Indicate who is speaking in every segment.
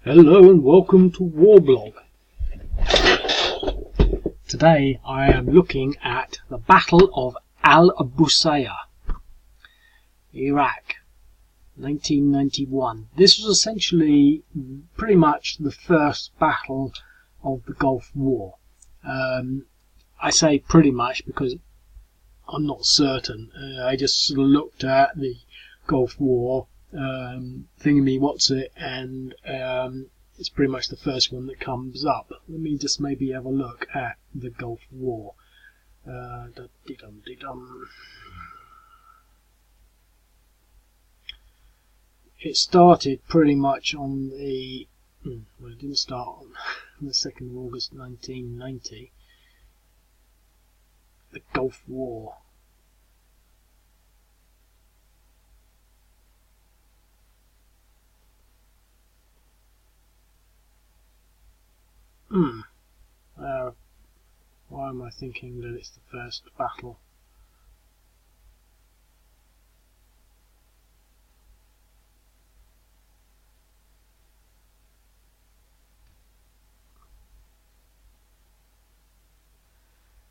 Speaker 1: Hello and welcome to Warblog. Today I am looking at the Battle of Al-Busayyah, Iraq, 1991. This was essentially pretty much the first battle of the Gulf War. I say pretty much because I'm not certain. I just sort of looked at the Gulf War and it's pretty much the first one that comes up. Let me just maybe have a look at the Gulf War. It started pretty much on the well, it didn't start on the 2nd of August 1990. The Gulf War. Why am I thinking that it's the first battle?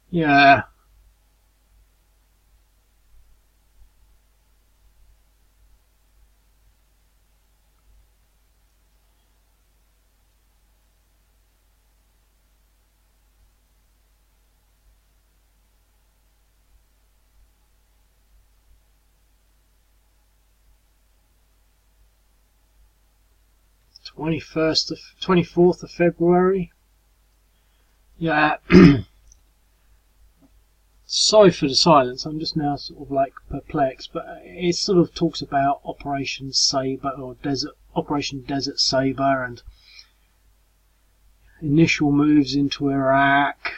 Speaker 1: Yeah. _24th of February. Yeah. Sorry for the silence. I'm just now sort of like perplexed, but it sort of talks about Operation Sabre or Operation Desert Sabre and initial moves into Iraq,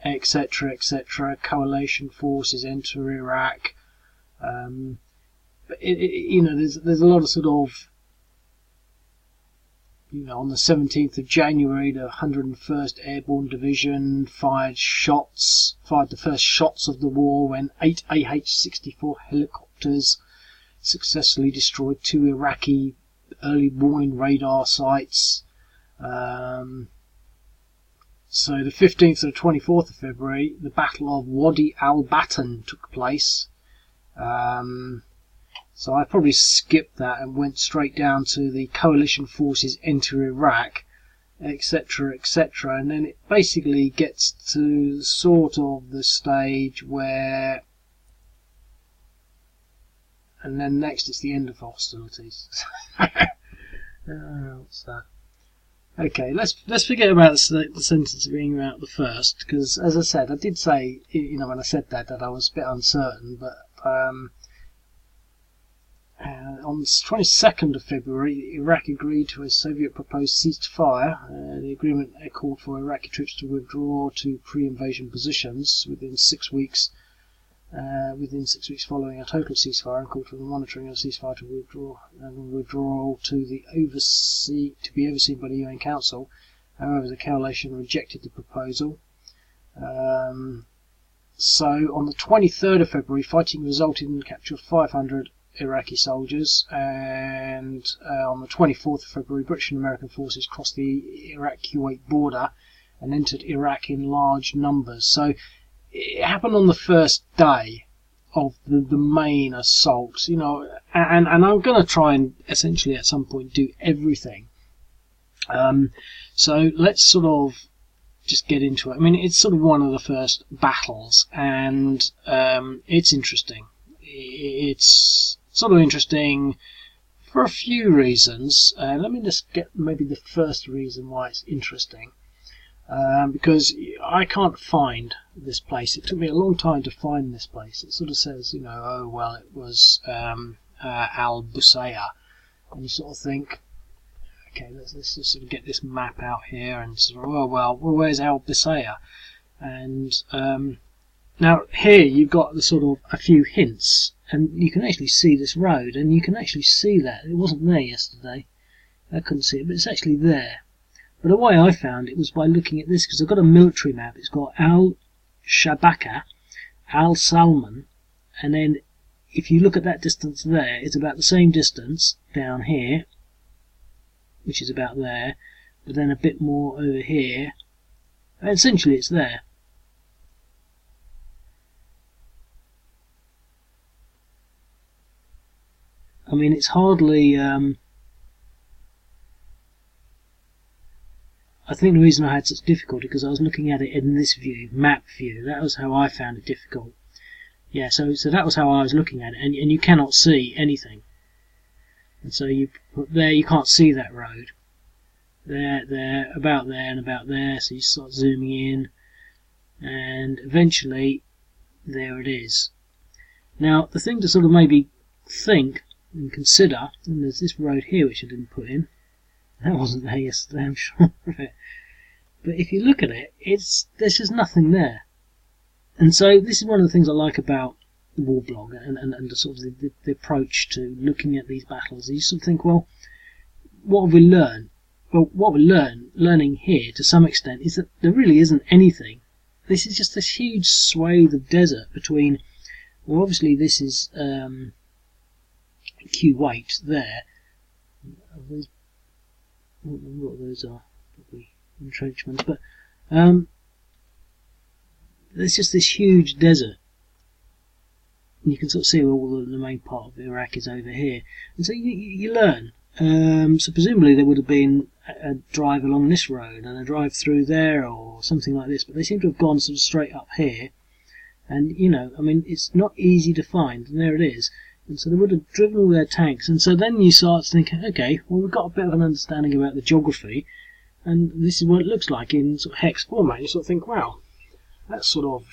Speaker 1: etc., etc. Coalition forces enter Iraq. But there's a lot of sort of, on the 17th of January, the 101st Airborne Division fired the first shots of the war when 8 AH-64 helicopters successfully destroyed 2 Iraqi early warning radar sites. So the 15th to the 24th of February, the Battle of Wadi al-Batan took place. So I probably skipped that and went straight down to the coalition forces enter Iraq, etc., etc. And then it basically gets to sort of the stage where, and then next it's the end of hostilities. What's that? Okay, let's forget about the sentence being about the first, because as I said, I did say, when I said that I was a bit uncertain, but on the 22nd of February, Iraq agreed to a Soviet proposed ceasefire. The agreement called for Iraqi troops to withdraw to pre-invasion positions within 6 weeks. Following a total ceasefire, and called for the monitoring of the ceasefire to withdrawal to be overseen by the UN Council. However, the coalition rejected the proposal. So on the 23rd of February, fighting resulted in the capture of 500 Iraqi soldiers, and on the 24th of February, British and American forces crossed the Iraq-Kuwait border and entered Iraq in large numbers. So it happened on the first day of the main assault, and I'm going to try and essentially at some point do everything. So let's sort of just get into it. I mean, it's sort of one of the first battles, and it's interesting. It's sort of interesting for a few reasons. Let me just get maybe the first reason why it's interesting. Because I can't find this place. It took me a long time to find this place. It sort of says, it was Al-Busayyah. And you sort of think, okay, let's just sort of get this map out here and sort of, well, where's Al-Busayyah? And now here you've got the sort of a few hints, and you can actually see this road, and you can actually see that. It wasn't there yesterday. I couldn't see it, but it's actually there. But the way I found it was by looking at this, because I've got a military map. It's got Al-Shabaka, Al-Salman, and then if you look at that distance there, it's about the same distance down here which is about there, but then a bit more over here, and essentially it's there. I mean, it's hardly... I think the reason I had such difficulty because I was looking at it in this view, map view. That was how I found it difficult. Yeah, so that was how I was looking at it, and you cannot see anything. And so you put there, you can't see that road. There, about there, and about there. So you start zooming in, and eventually, there it is. Now, the thing to sort of maybe think and consider, and there's this road here which I didn't put in. That wasn't there yesterday, I'm sure of it. But if you look at it, there's just nothing there. And so this is one of the things I like about the war blog and the sort of the approach to looking at these battles. You sort of think, well, what have we learned? Well, what we're learning here to some extent is that there really isn't anything. This is just this huge swathe of desert between, well, obviously this is Kuwait there. I don't know what those are, probably entrenchments, but there's just this huge desert. And you can sort of see all the main part of Iraq is over here. And so you learn. So presumably there would have been a drive along this road and a drive through there or something like this, but they seem to have gone sort of straight up here. And, you know, I mean, it's not easy to find, and there it is. And so they would have driven all their tanks. And so then you start thinking, okay, well, we've got a bit of an understanding about the geography, and this is what it looks like in sort of hex format. You sort of think, wow, that's sort of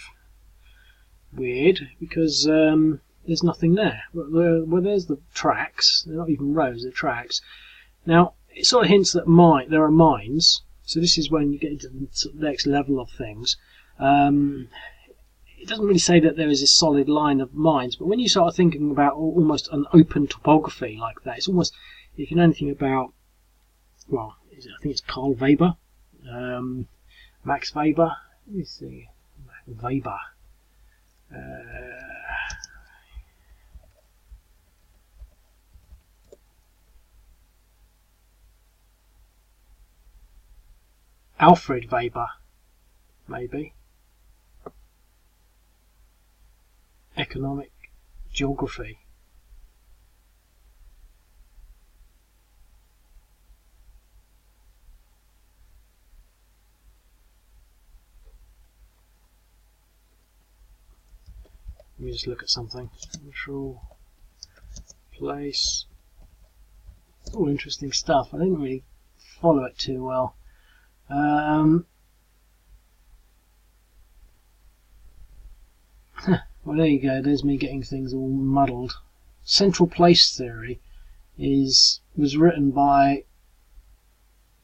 Speaker 1: weird, because there's nothing there. Well, there's the tracks. They're not even roads, they're tracks. Now, it sort of hints that there are mines. So this is when you get into the sort of next level of things. It doesn't really say that there is a solid line of mines, but when you start thinking about almost an open topography like that, it's almost, if you know anything about, well, I think it's Carl Weber, Max Weber, let me see, Weber, Alfred Weber, maybe. Economic geography. Let me just look at something. Central place. All interesting stuff. I didn't really follow it too well. Well, there you go. There's me getting things all muddled. Central place theory was written by.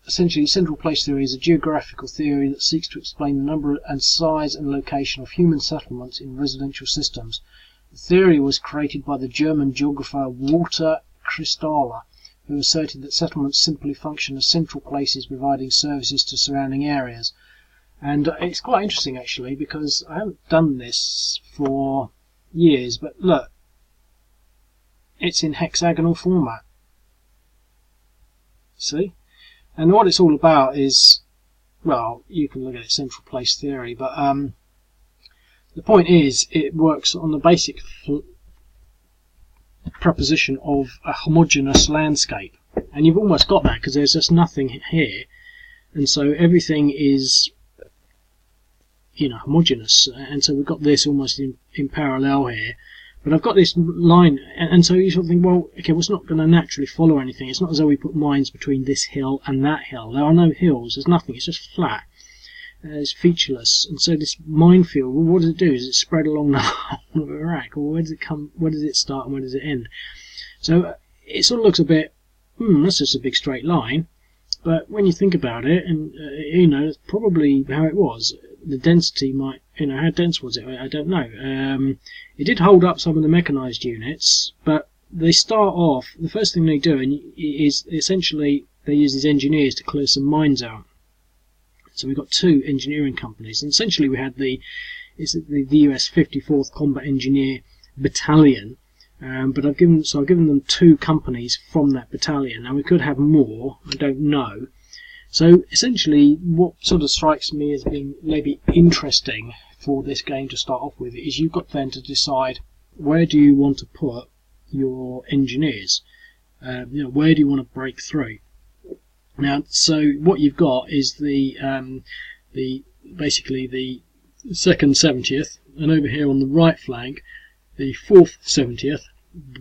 Speaker 1: Essentially, central place theory is a geographical theory that seeks to explain the number and size and location of human settlements in residential systems. The theory was created by the German geographer Walter Christaller, who asserted that settlements simply function as central places providing services to surrounding areas. And it's quite interesting, actually, because I haven't done this for years, but look, it's in hexagonal format. See? And what it's all about is, well, you can look at it, central place theory, but the point is it works on the basic proposition of a homogeneous landscape. And you've almost got that because there's just nothing here. And so everything is, you know, homogeneous. And so we've got this almost in parallel here. But I've got this line, and so you sort of think, well, okay, well, it's not going to naturally follow anything. It's not as though we put mines between this hill and that hill. There are no hills. There's nothing. It's just flat. It's featureless. And so this minefield, well, what does it do? Does it spread along the whole of Iraq? Or where does it come? Where does it start and where does it end? So it sort of looks a bit, that's just a big straight line. But when you think about it, and you know, it's probably how it was. The density might, you know, how dense was it? I don't know. It did hold up some of the mechanised units, but they start off, the first thing they do is essentially they use these engineers to clear some mines out. So we've got two engineering companies, and essentially we had the US 54th Combat Engineer Battalion, But I've given them 2 companies from that battalion. Now we could have more, I don't know. So essentially, what sort of strikes me as being maybe interesting for this game to start off with is you've got then to decide where do you want to put your engineers. Where do you want to break through? Now, so what you've got is basically the 2nd 70th, and over here on the right flank, the 4th 70th,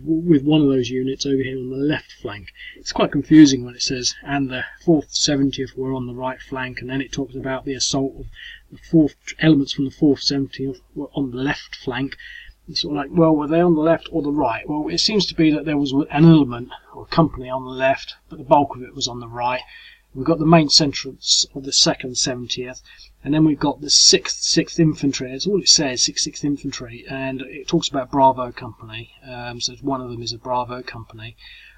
Speaker 1: with one of those units over here on the left flank. It's quite confusing when it says, and the 4th 70th were on the right flank, and then it talks about the assault of the 4th elements from the 4th 70th were on the left flank. It's sort of like, well, were they on the left or the right? Well, it seems to be that there was an element or company on the left, but the bulk of it was on the right. We've got the main centrals of the 2nd 70th, and then we've got the 6th Infantry. That's all it says, 6th Infantry, and it talks about Bravo Company, so one of them is a Bravo Company.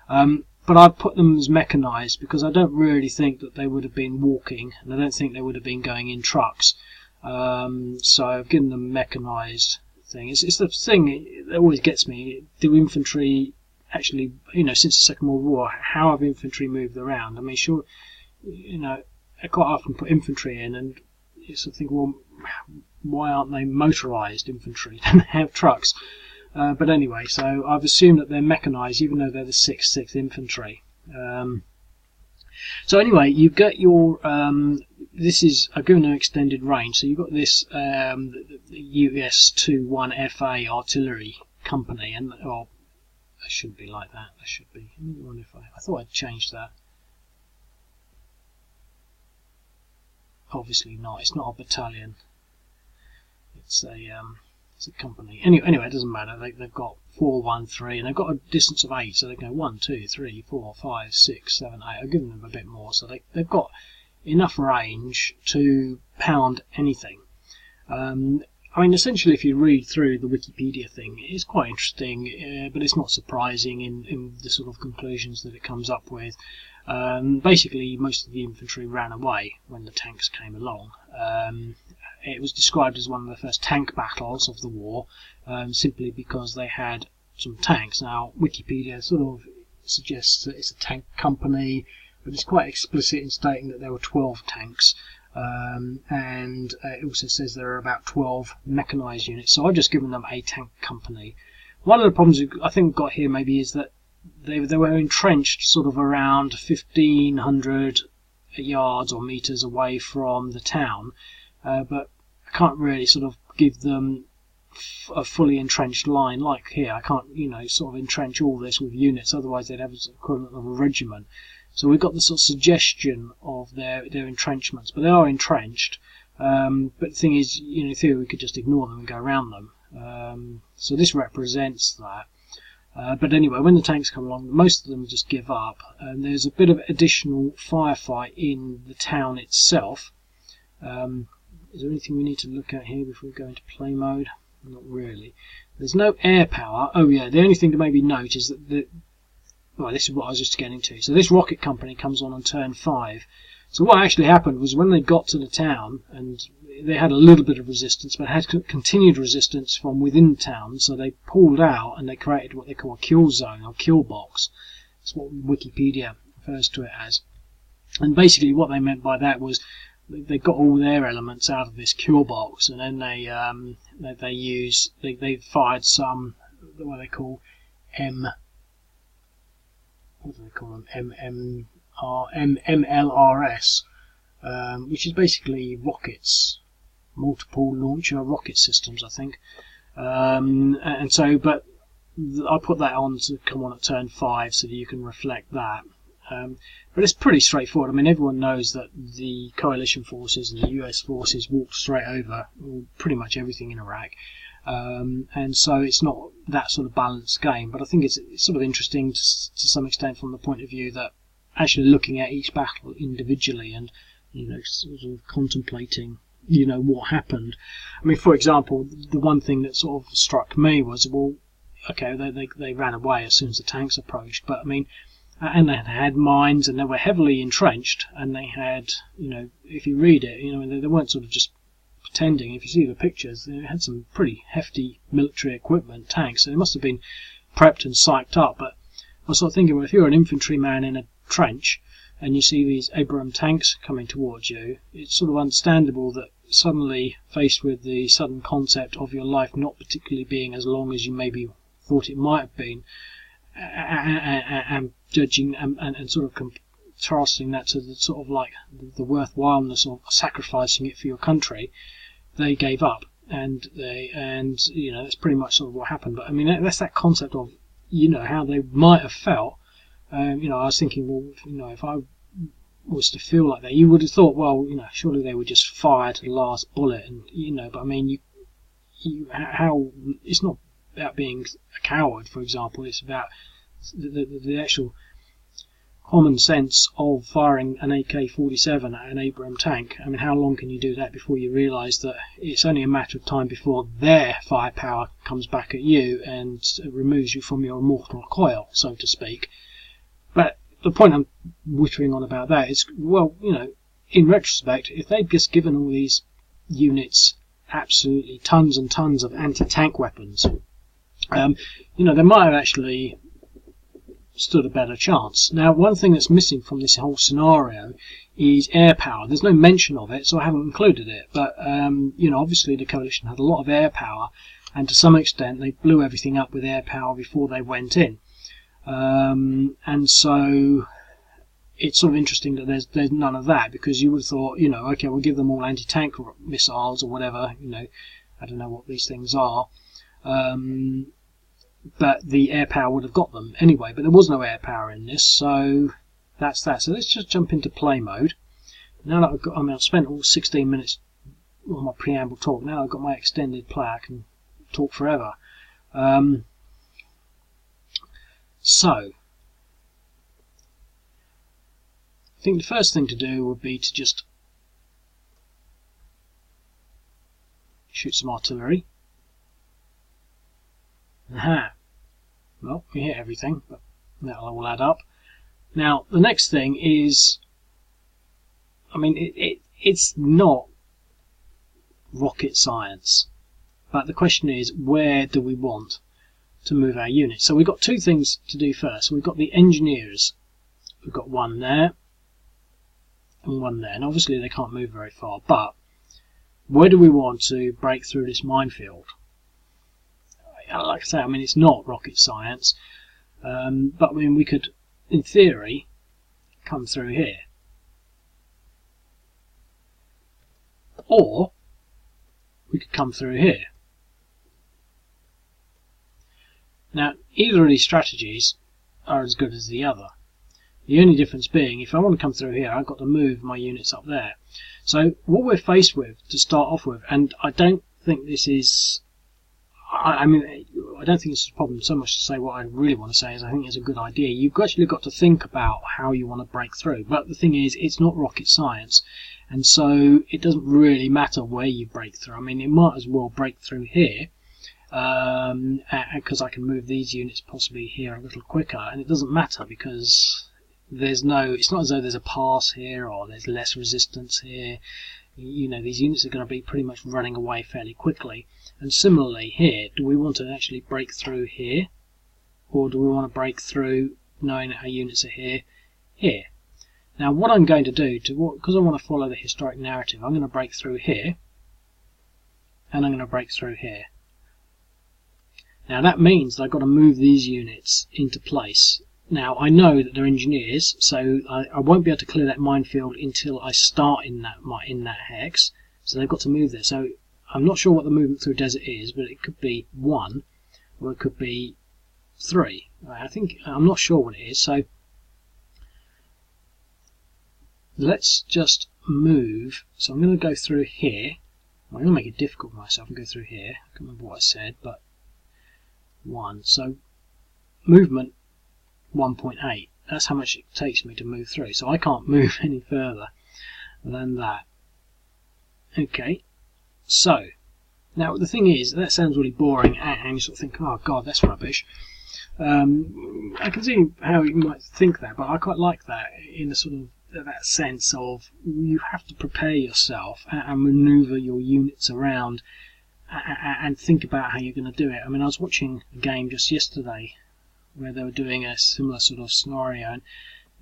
Speaker 1: But I've put them as mechanised because I don't really think that they would have been walking, and I don't think they would have been going in trucks. So I've given them mechanised thing. It's the thing that always gets me. Do infantry actually, since the Second World War, how have infantry moved around? I mean, sure, I quite often put infantry in, and you sort of think, well, why aren't they motorised infantry? Don't they have trucks? But anyway, so I've assumed that they're mechanised, even though they're the 6th Infantry. So anyway, you get your this is I've given an extended range, so you've got this US-21 FA artillery company, and it shouldn't be like that. That should be. I wonder if I thought I'd changed that. Obviously not. It's not a battalion. It's a company. Anyway, it doesn't matter. They've got 4, 1, 3, and they've got a distance of 8, so they go 1, 2, 3, 4, 5, 6, 7, 8. I've given them a bit more, so they've got enough range to pound anything. I mean, essentially, if you read through the Wikipedia thing, it's quite interesting, but it's not surprising in the sort of conclusions that it comes up with. Basically, most of the infantry ran away when the tanks came along. It was described as one of the first tank battles of the war, simply because they had some tanks. Now, Wikipedia sort of suggests that it's a tank company, but it's quite explicit in stating that there were 12 tanks, and it also says there are about 12 mechanised units. So I've just given them a tank company. One of the problems I think we've got here maybe is that they were entrenched sort of around 1,500 yards or metres away from the town, but I can't really sort of give them a fully entrenched line like here. I can't, sort of entrench all this with units, otherwise they'd have the equivalent of a regiment. So we've got the sort of suggestion of their entrenchments, but they are entrenched. But the thing is, in theory, we could just ignore them and go around them. So this represents that. But anyway, when the tanks come along, most of them just give up, and there's a bit of additional firefight in the town itself. Is there anything we need to look at here before we go into play mode? Not really. There's no air power. Oh yeah, the only thing to maybe note is that this is what I was just getting to. So this rocket company comes on turn 5. So what actually happened was when they got to the town, and they had a little bit of resistance, but had continued resistance from within the town, so they pulled out and they created what they call a kill zone or kill box. That's what Wikipedia refers to it as. And basically what they meant by that was they got all their elements out of this kill box, and then they fired some what they call MLRS, which is basically rockets, multiple launcher rocket systems, I think. And so, but I put that on to come on at turn 5 so that you can reflect that. But it's pretty straightforward. I mean, everyone knows that the coalition forces and the US forces walked straight over pretty much everything in Iraq. And so it's not that sort of balanced game, but I think it's sort of interesting to some extent from the point of view that actually looking at each battle individually and sort of contemplating what happened. I mean, for example, the one thing that sort of struck me was, well, okay, they ran away as soon as the tanks approached, but I mean, and they had mines and they were heavily entrenched, and they had, if you read it, they weren't sort of just pretending. If you see the pictures, they had some pretty hefty military equipment, tanks, so they must have been prepped and psyched up. But I was sort of thinking, well, if you're an infantryman in a trench and you see these Abrams tanks coming towards you, it's sort of understandable that suddenly faced with the sudden concept of your life not particularly being as long as you maybe thought it might have been, and judging and sort of contrasting that to the sort of like the worthwhileness of sacrificing it for your country, they gave up, and you know, that's pretty much sort of what happened. But I mean, that's that concept of, you know, how they might have felt. You know, I was thinking, well, you know, if I was to feel like that, you would have thought, well, you know, surely they would just fire to the last bullet, and you know, but I mean, how it's not about being a coward, for example. It's about the actual common sense of firing an AK-47 at an Abrams tank. I mean, how long can you do that before you realise that it's only a matter of time before their firepower comes back at you and removes you from your mortal coil, so to speak. But the point I'm whittering on about that is, well, you know, in retrospect, if they'd just given all these units absolutely tons and tons of anti-tank weapons, you know, they might have actually stood a better chance. Now, one thing that's missing from this whole scenario is air power. There's no mention of it, so I haven't included it. But, you know, obviously the coalition had a lot of air power, and to some extent they blew everything up with air power before they went in. And so it's sort of interesting that there's none of that, because you would have thought, you know, okay, we'll give them all anti-tank missiles or whatever, you know, I don't know what these things are. But the air power would have got them anyway, but there was no air power in this, so that's that. So let's just jump into play mode. Now that I've got, I mean, I've spent all 16 minutes on my preamble talk. Now I've got my extended play, I can talk forever. So I think the first thing to do would be to just shoot some artillery. Aha. Well, we hit everything, but that'll all add up. Now, the next thing is, I mean, it's not rocket science, but the question is, where do we want to move our units? So we've got two things to do first. We've got the engineers. We've got one there and one there, and obviously they can't move very far, but where do we want to break through this minefield? Like I say, I mean, it's not rocket science, but I mean, we could, in theory, come through here. Or we could come through here. Now, either of these strategies are as good as the other. The only difference being, if I want to come through here, I've got to move my units up there. So what we're faced with to start off with, and I don't think this is, I mean, I don't think this is a problem so much to say. What I really want to say is I think it's a good idea. You've actually got to think about how you want to break through. But the thing is, it's not rocket science, and so it doesn't really matter where you break through. I mean, it might as well break through here, because I can move these units possibly here a little quicker, and it doesn't matter because there's no, it's not as though there's a pass here or there's less resistance here. You know, these units are going to be pretty much running away fairly quickly. And similarly here, do we want to actually break through here, or do we want to break through knowing that our units are here? Now what I'm going to do, because I want to follow the historic narrative, I'm going to break through here, and I'm going to break through here. Now that means that I've got to move these units into place. Now I know that they're engineers, so I won't be able to clear that minefield until I start in that hex. So they've got to move there. So I'm not sure what the movement through desert is, but it could be 1, or it could be 3. I'm not sure what it is. So let's just move. So I'm going to go through here. I'm going to make it difficult for myself and go through here. I can't remember what I said, but 1. So movement 1.8. That's how much it takes me to move through. So I can't move any further than that. Okay. So now the thing is, that sounds really boring, and you sort of think, oh god, that's rubbish. I can see how you might think that, but I quite like that in the sort of that sense of you have to prepare yourself and maneuver your units around and think about how you're going to do it. I mean, I was watching a game just yesterday where they were doing a similar sort of scenario, and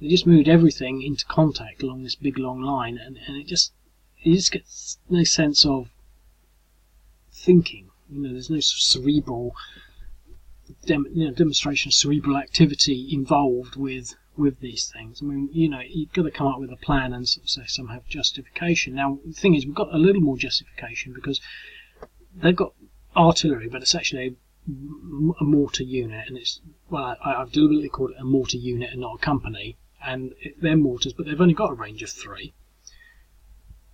Speaker 1: they just moved everything into contact along this big long line, and you just get no sense of thinking. There's no sort of cerebral demonstration of cerebral activity involved with these things. I mean, you've got to come up with a plan and sort of say some have justification. Now, the thing is, we've got a little more justification because they've got artillery, but it's actually a mortar unit, and I've deliberately called it a mortar unit and not a company. And they're mortars, but they've only got a range of 3.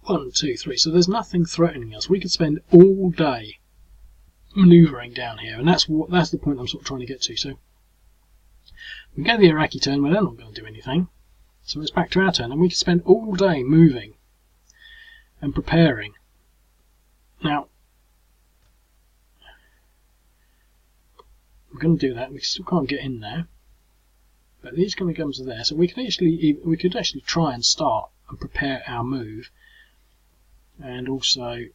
Speaker 1: 1, 2, 3. So there's nothing threatening us. We could spend all day manoeuvring down here, and that's the point I'm sort of trying to get to. So we go to the Iraqi turn where they're not going to do anything. So it's back to our turn, and we can spend all day moving and preparing. Now, we're going to do that. We still can't get in there, but these going to come to there. So we could actually try and start and prepare our move, and also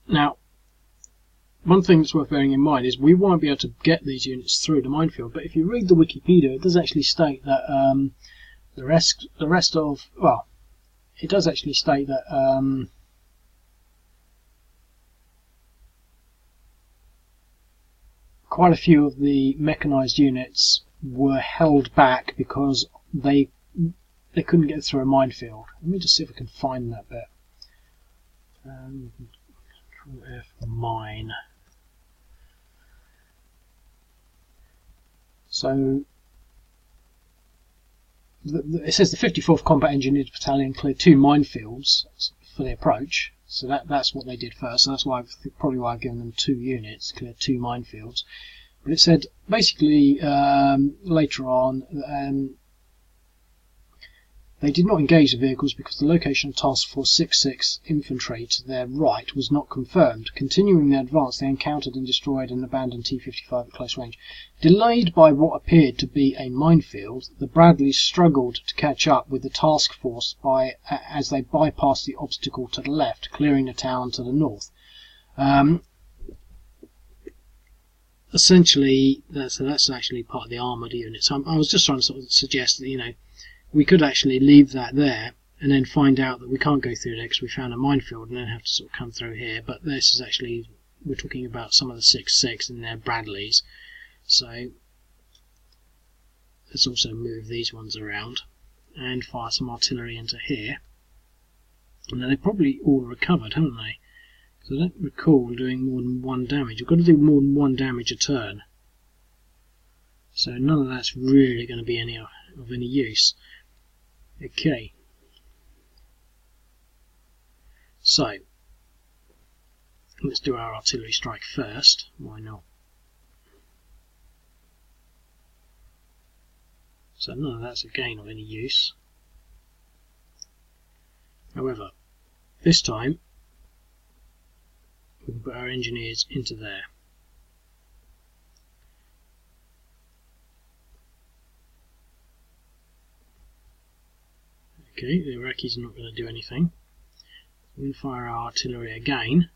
Speaker 1: now, one thing that's worth bearing in mind is we won't be able to get these units through the minefield, but if you read the Wikipedia, it does actually state that the rest of, well, it does actually state that quite a few of the mechanized units were held back because they couldn't get through a minefield. Let me just see if I can find that bit. Control F, mine. So it says the 54th Combat Engineers Battalion cleared 2 minefields for the approach. So that's what they did first. So that's probably why I've given them 2 units, cleared 2 minefields. But it said basically later on they did not engage the vehicles because the location of Task Force 66 infantry to their right was not confirmed. Continuing their advance, they encountered and destroyed an abandoned T-55 at close range. Delayed by what appeared to be a minefield, the Bradleys struggled to catch up with the task force as they bypassed the obstacle to the left, clearing the town to the north. Essentially, that's actually part of the armoured unit. So I was just trying to sort of suggest that, we could actually leave that there and then find out that we can't go through there because we found a minefield and then have to sort of come through here. But this is actually, we're talking about some of the 6.6 and their Bradleys. So let's also move these ones around and fire some artillery into here. And then they probably all recovered, haven't they? Because I don't recall doing more than 1 damage. We've got to do more than 1 damage a turn. So none of that's really going to be of any use. Okay, so let's do our artillery strike first. Why not? So none of that's again of any use. However, this time we can put our engineers into there. Okay, the Iraqis are not going to do anything. We'll fire our artillery again.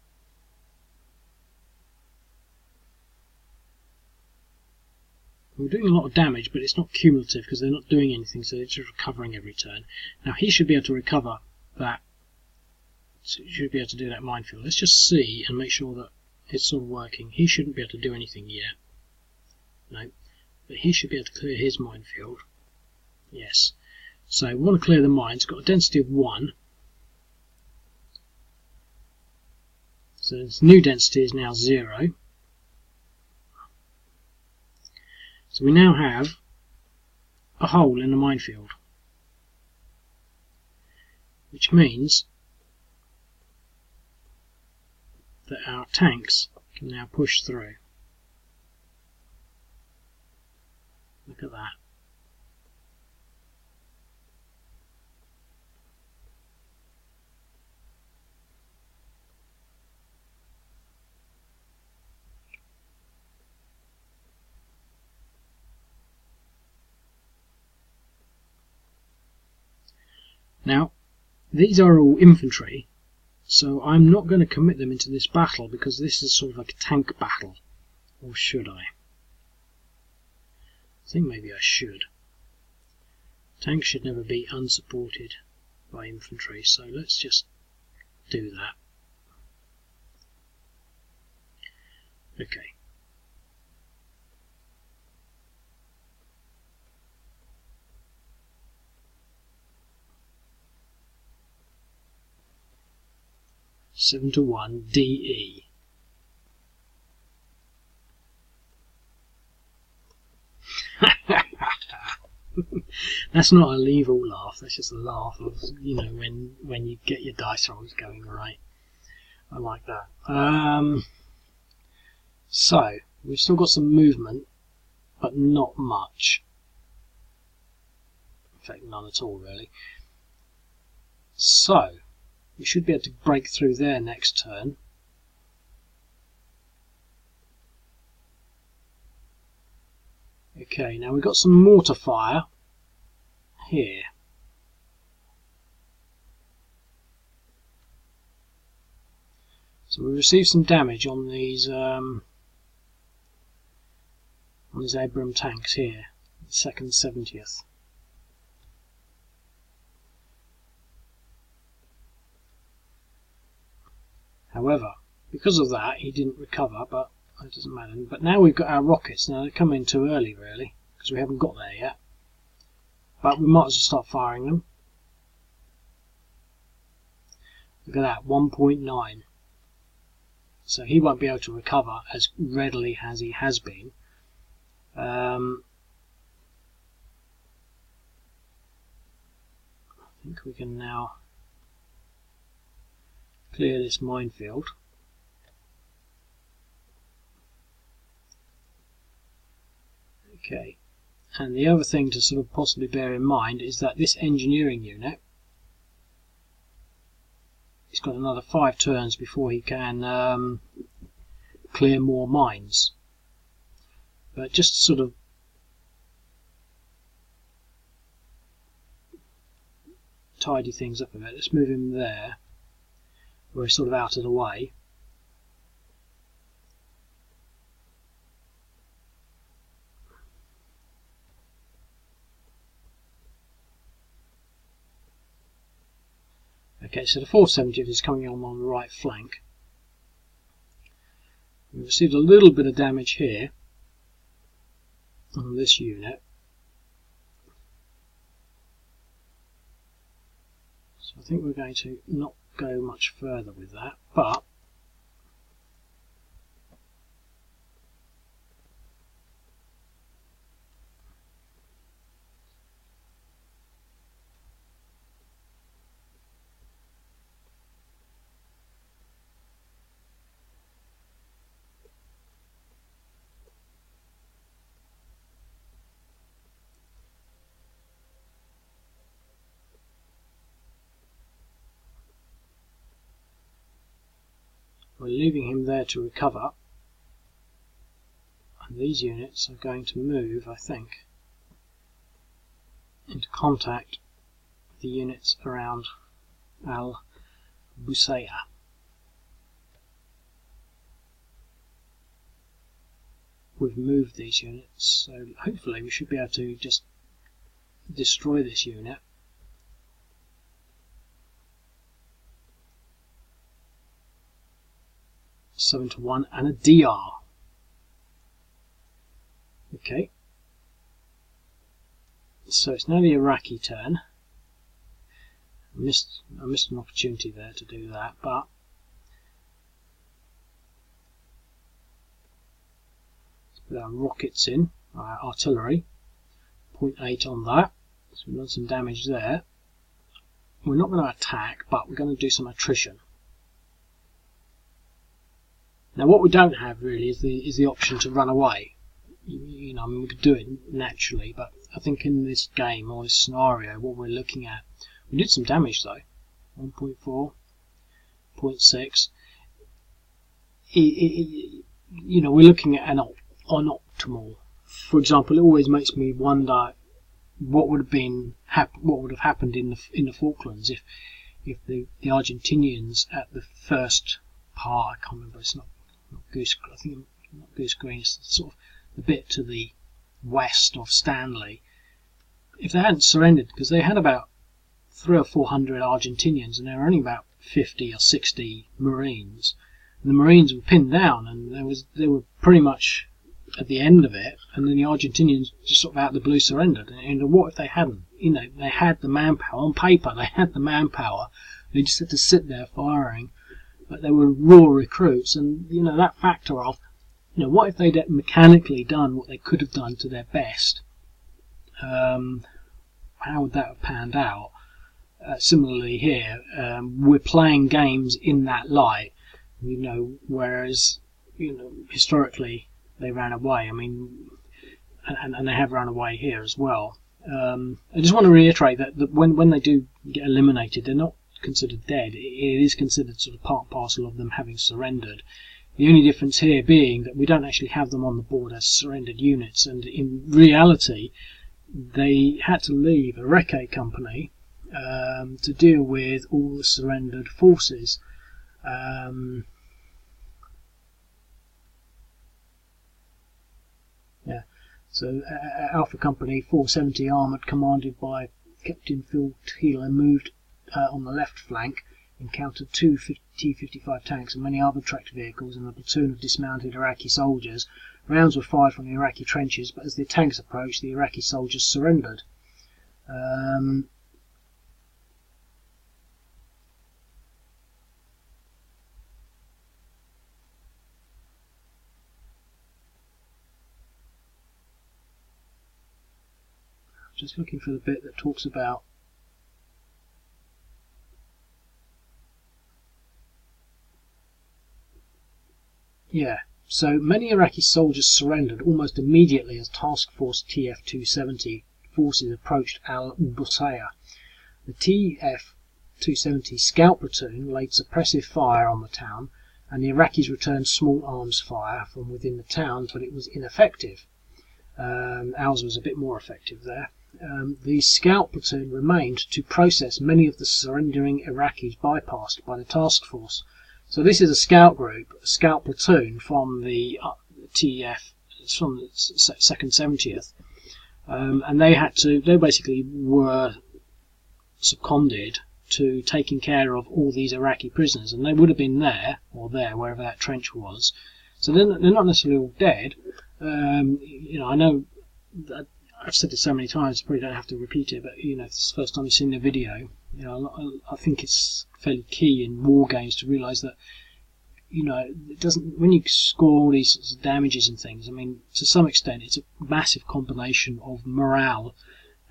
Speaker 1: We're doing a lot of damage, but it's not cumulative because they're not doing anything, so they're just recovering every turn. Now he should be able to recover that. So he should be able to do that minefield. Let's just see and make sure that it's sort of working. He shouldn't be able to do anything yet. No, but he should be able to clear his minefield. Yes. So we want to clear the mine. It's got a density of 1. So its new density is now 0. So we now have a hole in the minefield, which means that our tanks can now push through. Look at that. Now, these are all infantry, so I'm not going to commit them into this battle because this is sort of like a tank battle. Or should I? I think maybe I should. Tanks should never be unsupported by infantry, so let's just do that. Okay. Seven to 1 DE. That's not a leave all laugh, that's just a laugh of, you know, when you get your dice rolls going right. I like that. So, we've still got some movement, but not much. In fact, none at all, really. So, we should be able to break through there next turn. Okay, now we've got some mortar fire here. So we received some damage on these Abram tanks here, the 2nd 70th. However, because of that, he didn't recover, but it doesn't matter. But now we've got our rockets. Now they're coming too early, really, because we haven't got there yet. But we might as well start firing them. Look at that, 1.9. So he won't be able to recover as readily as he has been. I think we can now clear this minefield. Okay, and the other thing to sort of possibly bear in mind is that this engineering unit, he's got another 5 turns before he can clear more mines. But just to sort of tidy things up a bit, let's move him there, where he's sort of out of the way. Okay, so the 470th is coming on the right flank. We received a little bit of damage here on this unit. So I think we're going to not go much further with that, but we're leaving him there to recover, and these units are going to move, I think, into contact with the units around Al-Busayyah. We've moved these units, so hopefully we should be able to just destroy this unit. Seven to 1 and a DR. Okay, so it's now the Iraqi turn. I missed an opportunity there to do that, but let's put our rockets in, our artillery, 0.8 on that, so we've done some damage there. We're not going to attack, but we're going to do some attrition. Now what we don't have really is the option to run away. You know, I mean, we could do it naturally, but I think in this game or this scenario, what we're looking at, we did some damage though, 1.4, 0.6. You know, we're looking at an optimal. For example, it always makes me wonder what would have happened in the Falklands if the Argentinians at the first part, I can't remember, it's not Goose, I think not Goose Green, it's sort of the bit to the west of Stanley, if they hadn't surrendered, because they had about 300 or 400 Argentinians and there were only about 50 or 60 Marines, and the Marines were pinned down, and they were pretty much at the end of it, and then the Argentinians just sort of out of the blue surrendered. And what if they hadn't? You know, they had the manpower on paper. They had the manpower. They just had to sit there firing, but they were raw recruits. And you know, that factor of, you know, what if they'd mechanically done what they could have done to their best? How would that have panned out? Similarly here, we're playing games in that light, you know, whereas, you know, historically they ran away. I mean, and they have run away here as well. I just want to reiterate that when they do get eliminated, they're not considered dead. It is considered sort of part and parcel of them having surrendered. The only difference here being that we don't actually have them on the board as surrendered units, and in reality they had to leave a Recce company to deal with all the surrendered forces. So Alpha Company 470 armoured, commanded by Captain Phil Taylor, moved on the left flank, encountered 2 T-55 tanks and many other tracked vehicles and a platoon of dismounted Iraqi soldiers. Rounds were fired from the Iraqi trenches, but as the tanks approached, the Iraqi soldiers surrendered. Just looking for the bit that talks about so many Iraqi soldiers surrendered almost immediately as Task Force TF-270 forces approached Al-Busayyah. The TF-270 scout platoon laid suppressive fire on the town, and the Iraqis returned small arms fire from within the town, but it was ineffective. Ours was a bit more effective there. The scout platoon remained to process many of the surrendering Iraqis bypassed by the task force. So this is a scout group, a scout platoon from the TF, from the 2nd 70th, and they basically were seconded to taking care of all these Iraqi prisoners, and they would have been there, or there, wherever that trench was. So they're not necessarily all dead. You know, I know that I've said it so many times, probably don't have to repeat it, but you know, if it's the first time you've seen the video, you know, I think it's fairly key in war games to realise that, you know, it doesn't, when you score all these sorts of damages and things, I mean, to some extent it's a massive combination of morale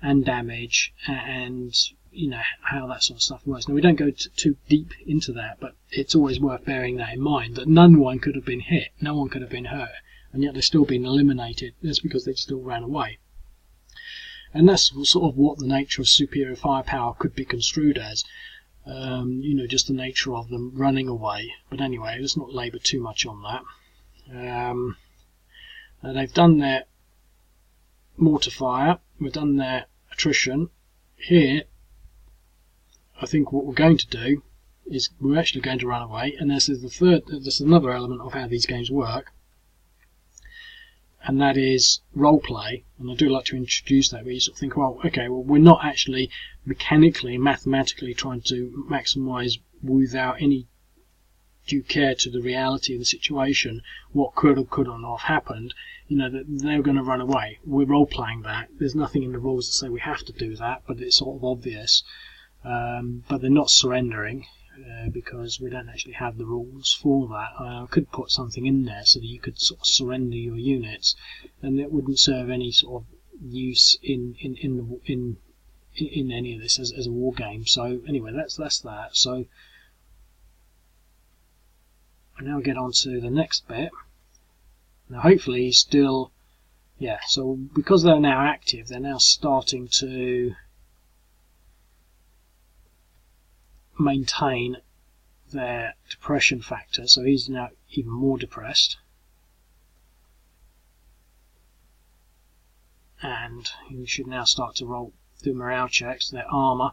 Speaker 1: and damage and, you know, how that sort of stuff works. Now, we don't go too deep into that, but it's always worth bearing that in mind, that no one could have been hit, no one could have been hurt, and yet they're still being eliminated. That's because they still ran away. And that's sort of what the nature of superior firepower could be construed as. You know, just the nature of them running away. But anyway, let's not labour too much on that. They've done their mortar fire. We've done their attrition. Here, I think what we're going to do is we're actually going to run away. And this is another element of how these games work. And that is role play, and I do like to introduce that, where you sort of think, well, okay, well, we're not actually mechanically, mathematically trying to maximise without any due care to the reality of the situation what could or could not have happened. You know, that they were going to run away. We're role playing that. There's nothing in the rules that say we have to do that, but it's sort of obvious. But they're not surrendering. Because we don't actually have the rules for that. I could put something in there so that you could sort of surrender your units, and it wouldn't serve any sort of use in any of this as a war game. So anyway, that's that. So I now get on to the next bit. Now hopefully he's still, so because they're now active, they're now starting to maintain their depression factor, so he's now even more depressed, and you should now start to do morale checks, their armour.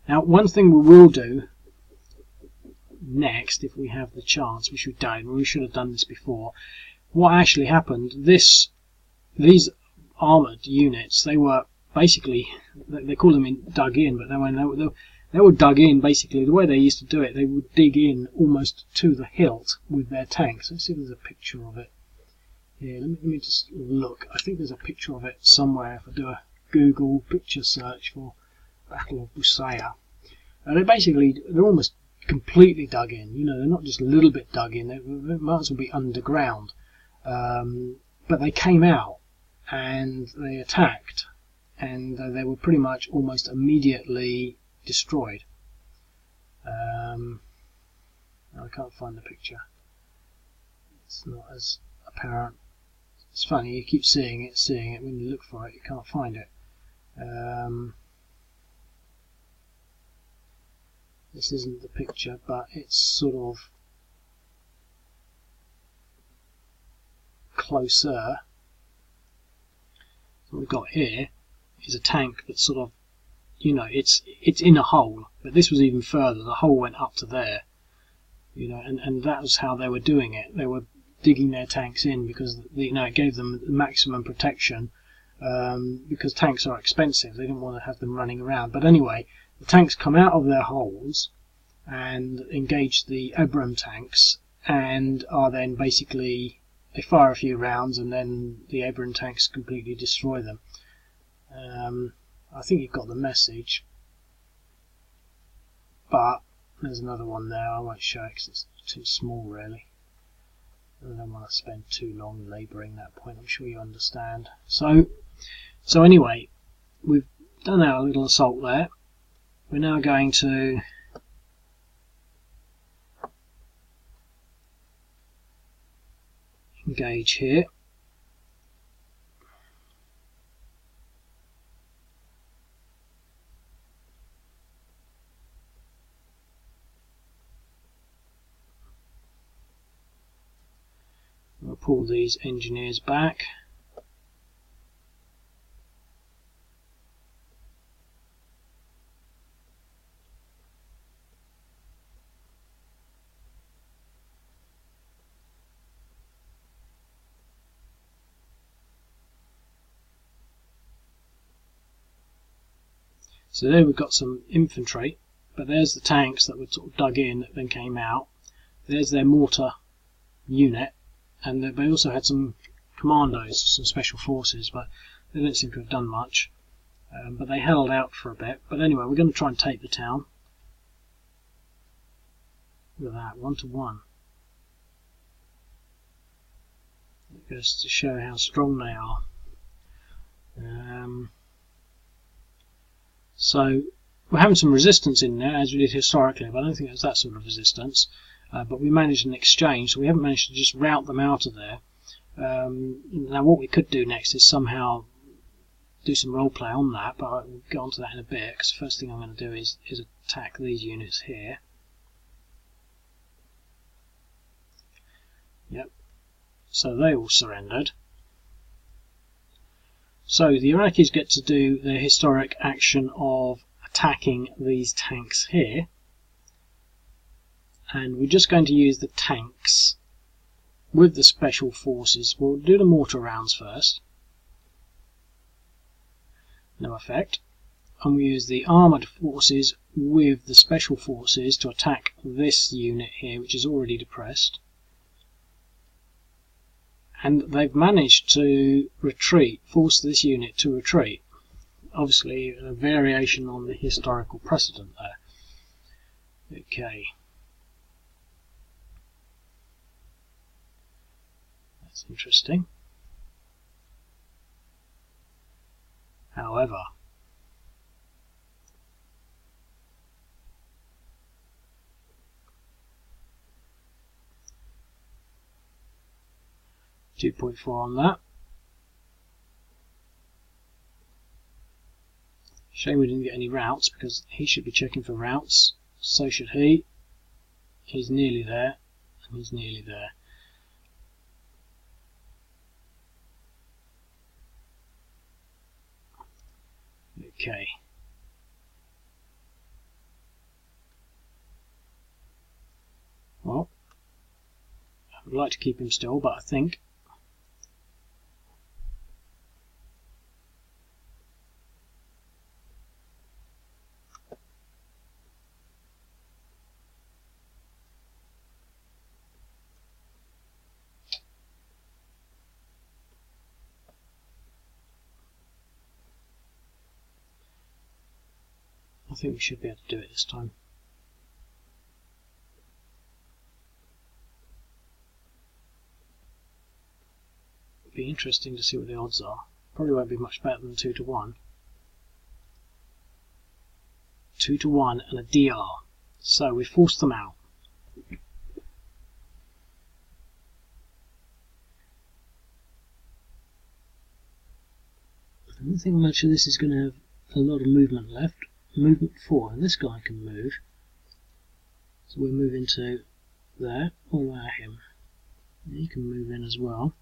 Speaker 1: Now, one thing we will do next if we have the chance, which we don't. We should have done this before. What actually happened, these armoured units, they were basically, they call them dug in, but they were dug in, basically, the way they used to do it, they would dig in almost to the hilt with their tanks. Let's see if there's a picture of it here. Let me just look. I think there's a picture of it somewhere if I do a Google picture search for Battle of Busayyah. They're almost completely dug in. You know, they're not just a little bit dug in. They might as well be underground. But they came out and they attacked, and they were pretty much almost immediately destroyed. I can't find the picture. It's not as apparent. It's funny, you keep seeing it. When you look for it, you can't find it. This isn't the picture, but it's sort of closer. What we've got here is a tank that's sort of, you know, it's in a hole, but this was even further. The hole went up to there, you know, and that was how they were doing it. They were digging their tanks in because, you know, it gave them maximum protection, because tanks are expensive. They didn't want to have them running around. But anyway, the tanks come out of their holes and engage the Abram tanks, and are then basically, they fire a few rounds and then the Abram tanks completely destroy them. I think you've got the message, but there's another one there. I won't show it because it's too small really. I don't want to spend too long labouring that point. I'm sure you understand. So anyway, we've done our little assault there. We're now going to engage here. We'll pull these engineers back. So there we've got some infantry, but there's the tanks that were sort of dug in that then came out. There's their mortar unit, and they also had some commandos, some special forces, but they didn't seem to have done much. But they held out for a bit. But anyway, we're going to try and take the town. Look at that, 1-to-1. It goes to show how strong they are. So we're having some resistance in there, as we did historically, but I don't think it was that sort of resistance. But we managed an exchange, so we haven't managed to just rout them out of there. Now what we could do next is somehow do some roleplay on that, but I'll get onto that in a bit, because the first thing I'm going to do is attack these units here. Yep. So they all surrendered. So the Iraqis get to do their historic action of attacking these tanks here, and we're just going to use the tanks with the special forces. We'll do the mortar rounds first. No effect. And we use the armoured forces with the special forces to attack this unit here, which is already depressed. And they've managed to retreat, force this unit to retreat. Obviously a variation on the historical precedent there. Okay. That's interesting. However, .4 on that. Shame we didn't get any routes, because he should be checking for routes. So should he. He's nearly there, and he's nearly there. Okay. I'd like to keep him still, but I think we should be able to do it this time. It'd be interesting to see what the odds are. Probably won't be much better than 2 to 1. 2 to 1 and a DR. So we forced them out. I don't think much of this is going to have a lot of movement left. Movement 4, and this guy can move. So we'll move into there. What about him? He can move in as well.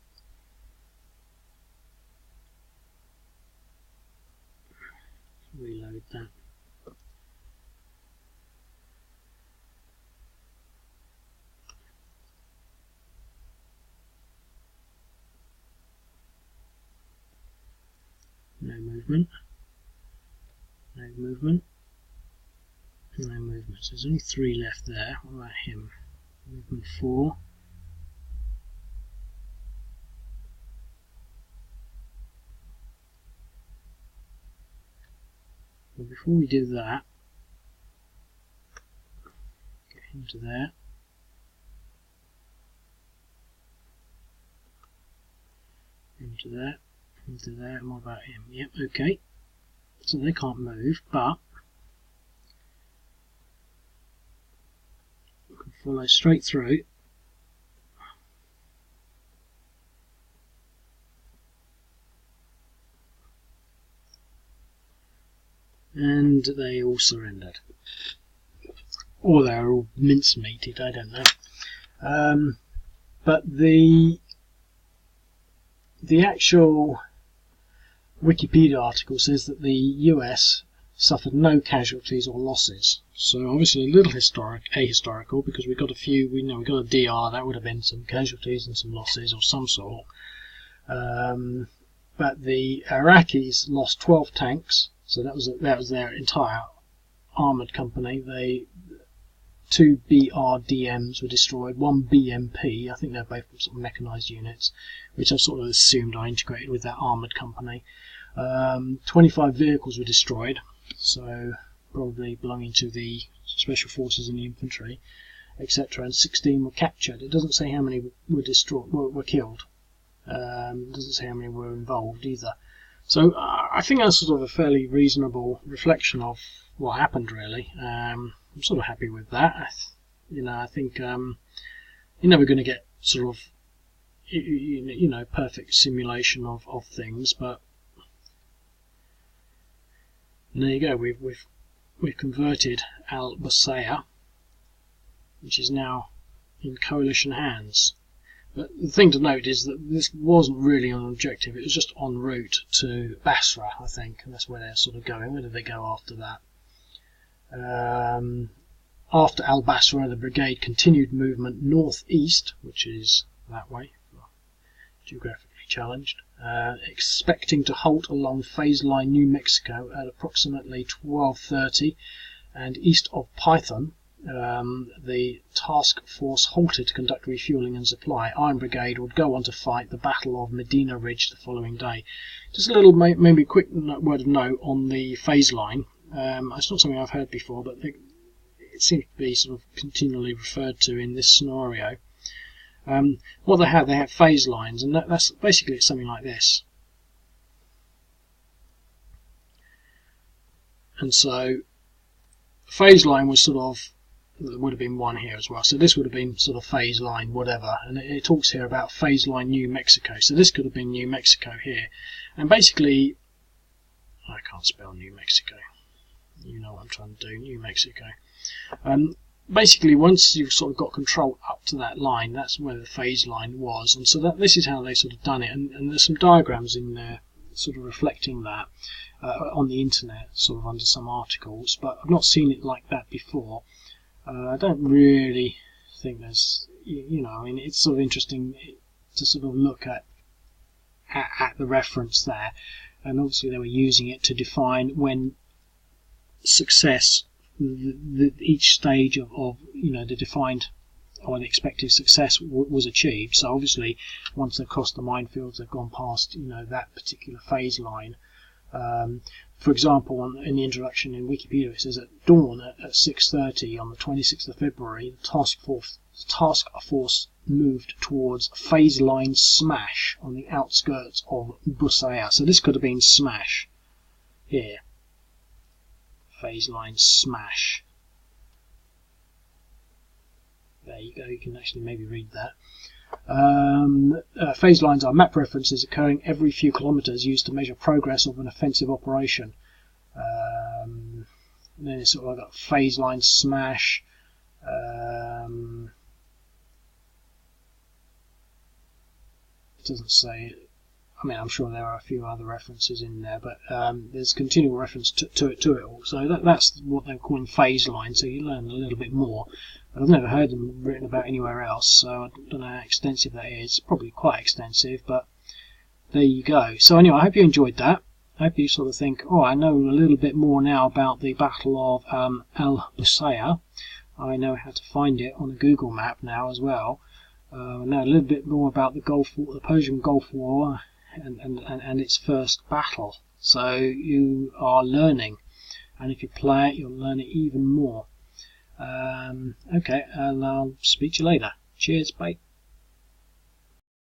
Speaker 1: Reload that. No movement. No movement. No movement. So there's only 3 left there. What about him? Movement 4. Well, before we do that, get him to there. Him to there. Him to there. And what about him? Yep, okay. So they can't move, but we can follow straight through. And they all surrendered. Or they were all mincemeated, I don't know. But the actual Wikipedia article says that the US suffered no casualties or losses. So obviously a little ahistorical, because we got a few. We got a DR. That would have been some casualties and some losses of some sort. But the Iraqis lost 12 tanks. So that was their entire armoured company. 2 BRDMs were destroyed, 1 BMP. I think they're both sort of mechanised units, which I've sort of assumed are integrated with that armoured company. 25 vehicles were destroyed, so probably belonging to the special forces and the infantry, etc. And 16 were captured. It doesn't say how many were destroyed, were killed. It doesn't say how many were involved either. So I think that's sort of a fairly reasonable reflection of what happened, really. I'm sort of happy with that. I think you're never going to get sort of perfect simulation of things, but and there you go. We've converted Al-Busayyah, which is now in coalition hands. But the thing to note is that this wasn't really an objective. It was just en route to Basra, I think, and that's where they're sort of going. Where did they go after that? After Al-Basra, the brigade continued movement northeast, which is that way, geographically challenged, expecting to halt along phase line New Mexico at approximately 12:30, and east of Python. The task force halted to conduct refueling and supply. Iron Brigade would go on to fight the Battle of Medina Ridge the following day. Just a little, maybe quick word of note on the phase line. It's not something I've heard before, but it seems to be sort of continually referred to in this scenario. What they have phase lines, and that's basically something like this. And so phase line was sort of, there would have been one here as well, so this would have been sort of phase line whatever, and it talks here about phase line New Mexico, so this could have been New Mexico here. And basically, I can't spell New Mexico, you know what I'm trying to do, New Mexico. Basically, once you've sort of got control up to that line, that's where the phase line was, and so this is how they sort of done it, and there's some diagrams in there sort of reflecting that on the internet, sort of under some articles, but I've not seen it like that before. I don't really think there's, you know, I mean, it's sort of interesting to sort of look at the reference there, and obviously they were using it to define when success, each stage of you know, the defined or the expected success was achieved. So obviously, once they've crossed the minefields, they've gone past, you know, that particular phase line. For example, in the introduction in Wikipedia, it says at dawn at 6:30 on the 26th of February, the task force moved towards phase line smash on the outskirts of Busayyah. So this could have been smash here. Phase line smash. There you go, you can actually maybe read that. Phase lines are map references occurring every few kilometres used to measure progress of an offensive operation. And then it's sort of got phase line smash. It doesn't say. I mean, I'm sure there are a few other references in there, but there's continual reference to it all. So that's what they're calling phase lines. So you learn a little bit more. But I've never heard them written about anywhere else, so I don't know how extensive that is. Probably quite extensive, but there you go. So anyway, I hope you enjoyed that. I hope you sort of think, oh, I know a little bit more now about the Battle of Al-Busayyah. I know how to find it on a Google map now as well. I know a little bit more about the Persian Gulf War and its first battle. So you are learning, and if you play it, you'll learn it even more. Okay, and I'll speak to you later. Cheers, bye.